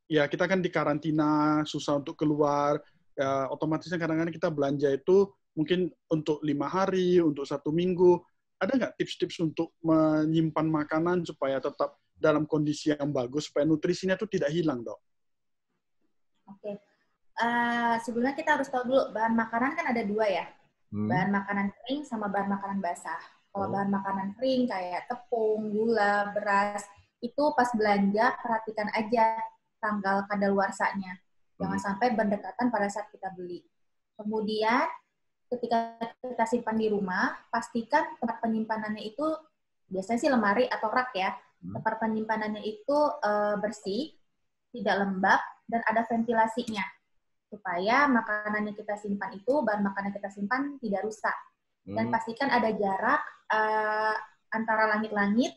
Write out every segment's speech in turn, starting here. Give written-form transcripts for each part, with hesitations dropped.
ya kita kan di karantina, susah untuk keluar, ya, otomatisnya kadang-kadang kita belanja itu mungkin untuk 5 hari, untuk 1 minggu. Ada nggak tips-tips untuk menyimpan makanan supaya tetap dalam kondisi yang bagus, supaya nutrisinya itu tidak hilang, Dok? Oke. Sebelumnya kita harus tahu dulu, bahan makanan kan ada dua ya. Bahan makanan kering sama bahan makanan basah. Kalau bahan makanan kering kayak tepung, gula, beras, itu pas belanja perhatikan aja tanggal kadaluarsanya. Jangan sampai berdekatan pada saat kita beli. Kemudian ketika kita simpan di rumah, pastikan tempat penyimpanannya itu biasanya sih lemari atau rak ya. Tempat penyimpanannya itu bersih, tidak lembab, dan ada ventilasinya supaya makanan yang kita simpan itu, bahan makanan yang kita simpan tidak rusak. Dan pastikan ada jarak antara langit-langit,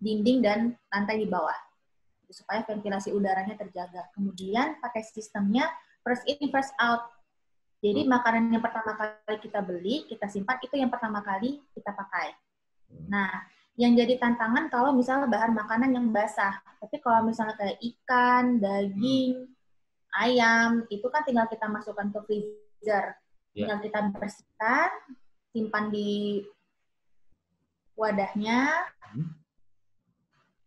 dinding, dan lantai di bawah, supaya ventilasi udaranya terjaga. Kemudian pakai sistemnya first in, first out. Jadi makanan yang pertama kali kita beli, kita simpan, itu yang pertama kali kita pakai. Nah, yang jadi tantangan kalau misalnya bahan makanan yang basah. Tapi kalau misalnya kayak ikan, daging, ayam, itu kan tinggal kita masukkan ke freezer. Tinggal kita bersihkan, simpan di wadahnya,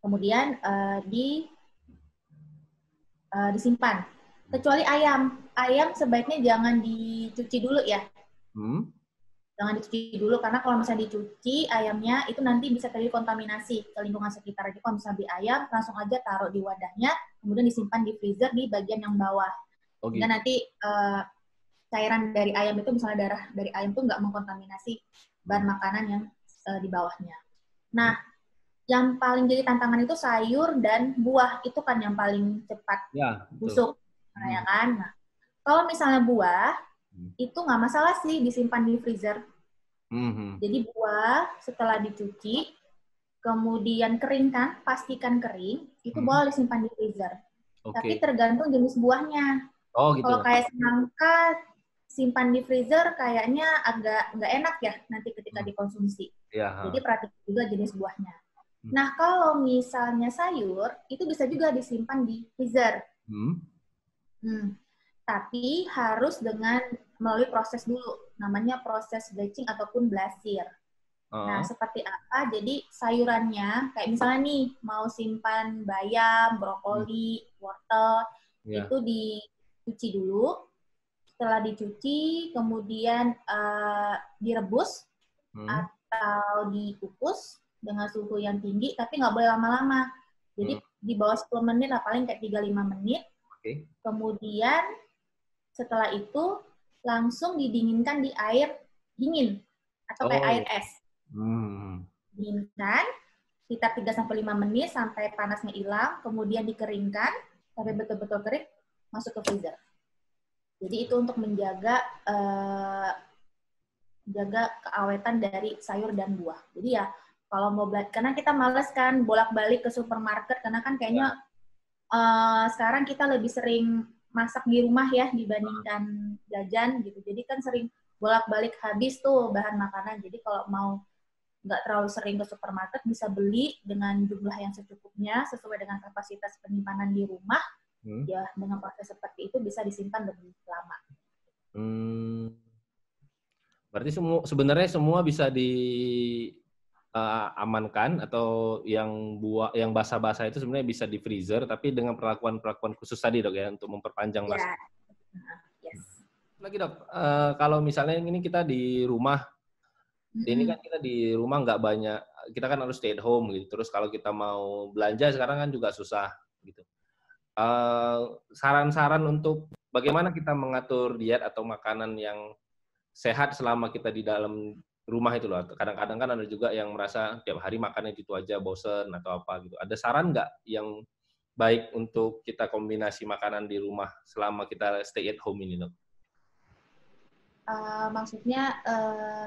kemudian disimpan. Kecuali ayam. Ayam sebaiknya jangan dicuci dulu ya. Jangan dicuci dulu, karena kalau misalnya dicuci ayamnya, itu nanti bisa terjadi kontaminasi ke lingkungan sekitar. Jadi kalau misalnya beli ayam, langsung aja taruh di wadahnya, kemudian disimpan di freezer di bagian yang bawah. Sehingga nanti cairan dari ayam itu, misalnya darah dari ayam itu nggak mengkontaminasi bahan makanan yang di bawahnya. Nah, yang paling jadi tantangan itu sayur dan buah. Itu kan yang paling cepat busuk. Ya kan? Nah, kalau misalnya buah, itu nggak masalah sih disimpan di freezer. Jadi buah setelah dicuci, kemudian keringkan, pastikan kering, itu boleh disimpan di freezer. Tapi tergantung jenis buahnya. Kalau kayak semangka, simpan di freezer kayaknya agak nggak enak ya nanti ketika dikonsumsi. Jadi perhatikan juga jenis buahnya. Nah, kalau misalnya sayur, itu bisa juga disimpan di freezer. Tapi harus dengan melalui proses dulu, namanya proses batching ataupun blasir. Nah, seperti apa? Jadi sayurannya, kayak misalnya nih, mau simpan bayam, brokoli, wortel, itu dicuci dulu. Setelah dicuci, kemudian direbus atau dikukus dengan suhu yang tinggi, tapi nggak boleh lama-lama. Jadi di bawah 10 menit, lah paling kayak 3-5 menit. Kemudian setelah itu langsung didinginkan di air dingin atau kayak air es. Dinginkan sekitar 3-5 menit sampai panasnya hilang, kemudian dikeringkan sampai betul-betul kering, masuk ke freezer. Jadi itu untuk menjaga keawetan dari sayur dan buah. Jadi ya kalau mau belanja, karena kita males kan bolak-balik ke supermarket, karena kan kayaknya sekarang kita lebih sering masak di rumah ya dibandingkan jajan gitu. Jadi kan sering bolak-balik habis tuh bahan makanan. Jadi kalau mau nggak terlalu sering ke supermarket, bisa beli dengan jumlah yang secukupnya sesuai dengan kapasitas penyimpanan di rumah. Ya dengan proses seperti itu bisa disimpan lebih lama. Berarti sebenarnya semua bisa diamankan, atau yang basah-basah itu sebenarnya bisa di freezer, tapi dengan perlakuan khusus tadi, Dok, ya, untuk memperpanjang masa. Lagi, Dok, kalau misalnya ini kita di rumah, ini kan kita di rumah nggak banyak, kita kan harus stay at home gitu. Terus kalau kita mau belanja sekarang kan juga susah gitu. Saran-saran untuk bagaimana kita mengatur diet atau makanan yang sehat selama kita di dalam rumah itu loh. Kadang-kadang kan ada juga yang merasa tiap hari makannya itu aja, bosen atau apa gitu. Ada saran nggak yang baik untuk kita kombinasi makanan di rumah selama kita stay at home ini, Dok? Maksudnya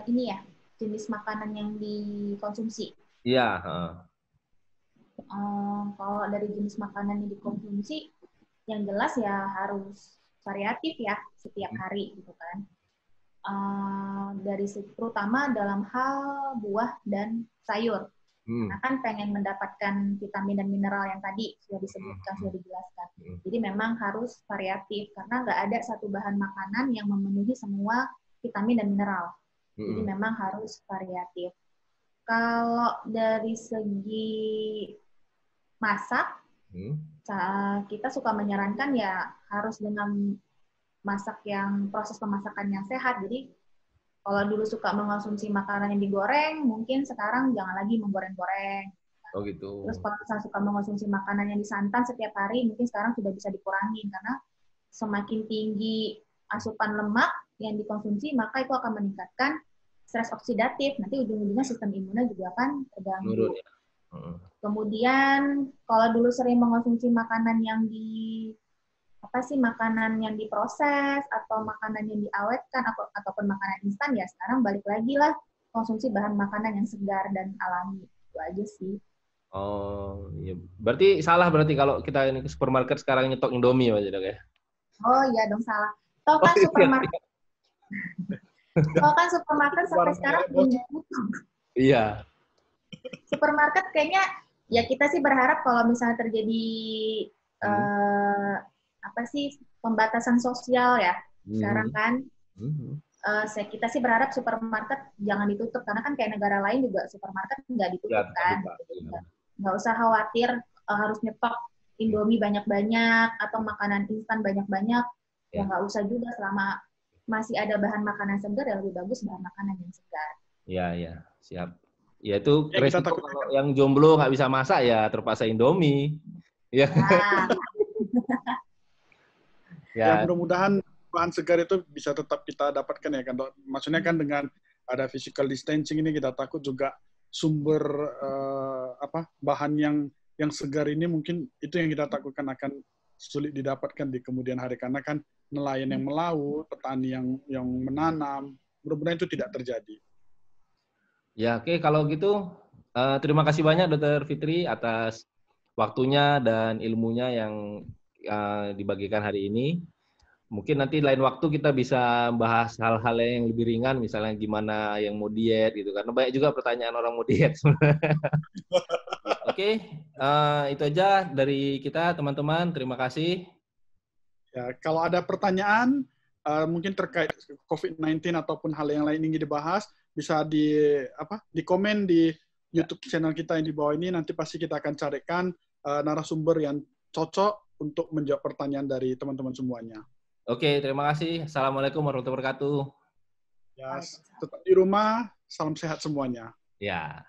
ini ya, jenis makanan yang dikonsumsi? Iya. Kalau dari jenis makanan yang dikonsumsi, yang jelas ya harus variatif ya setiap hari gitu kan. Terutama dalam hal buah dan sayur. Karena kan pengen mendapatkan vitamin dan mineral yang tadi sudah disebutkan, sudah dijelaskan. Jadi memang harus variatif, karena nggak ada satu bahan makanan yang memenuhi semua vitamin dan mineral. Jadi memang harus variatif. Kalau dari segi masak, kita suka menyarankan ya harus dengan masak yang proses pemasakan yang sehat. Jadi kalau dulu suka mengonsumsi makanan yang digoreng, mungkin sekarang jangan lagi menggoreng-goreng. Oh gitu. Terus kalau misalnya suka mengonsumsi makanan yang disantan setiap hari, mungkin sekarang sudah bisa dikurangi, karena semakin tinggi asupan lemak yang dikonsumsi, maka itu akan meningkatkan stres oksidatif. Nanti ujung-ujungnya sistem imunnya juga akan terganggu. Ya. Kemudian kalau dulu sering mengonsumsi makanan yang makanan yang diproses atau makanan yang diawetkan ataupun makanan instan, ya sekarang balik lagi lah konsumsi bahan makanan yang segar dan alami. Itu aja sih. Oh, iya. Berarti salah kalau kita ini ke supermarket sekarang nyetok Indomie aja dok ya? Oh iya dong, salah. Toh kan supermarket. Toh kan supermarket sampai sekarang belum butuh. Iya. Supermarket kayaknya ya kita sih berharap kalau misalnya terjadi pembatasan sosial ya sekarang kan, kita sih berharap supermarket jangan ditutup, karena kan kayak negara lain juga supermarket nggak ditutup kan, nggak usah khawatir harus nyetok Indomie banyak-banyak atau makanan instan banyak-banyak, ya nggak usah juga, selama masih ada bahan makanan segar ya lebih bagus bahan makanan yang segar. Iya, siap. Ya itu resiko kalau yang jomblo nggak bisa masak ya terpaksa Indomie. Ya. Ya mudah-mudahan bahan segar itu bisa tetap kita dapatkan ya kan, Dok. Maksudnya kan dengan ada physical distancing ini kita takut juga sumber bahan yang segar ini mungkin itu yang kita takutkan akan sulit didapatkan di kemudian hari, karena kan nelayan yang melaut, petani yang menanam, mudah-mudahan itu tidak terjadi. Ya oke, kalau gitu terima kasih banyak Dr. Fitri atas waktunya dan ilmunya yang dibagikan hari ini. Mungkin nanti lain waktu kita bisa bahas hal-hal yang lebih ringan, misalnya gimana yang mau diet gitu, karena banyak juga pertanyaan orang mau diet. Oke, itu aja dari kita teman-teman. Terima kasih. Ya, kalau ada pertanyaan mungkin terkait COVID-19 ataupun hal yang lain ingin dibahas, bisa di komen di YouTube channel kita yang di bawah ini. Nanti pasti kita akan carikan narasumber yang cocok untuk menjawab pertanyaan dari teman-teman semuanya. Oke, terima kasih. Assalamualaikum warahmatullahi wabarakatuh. Ya, tetap di rumah. Salam sehat semuanya. Ya.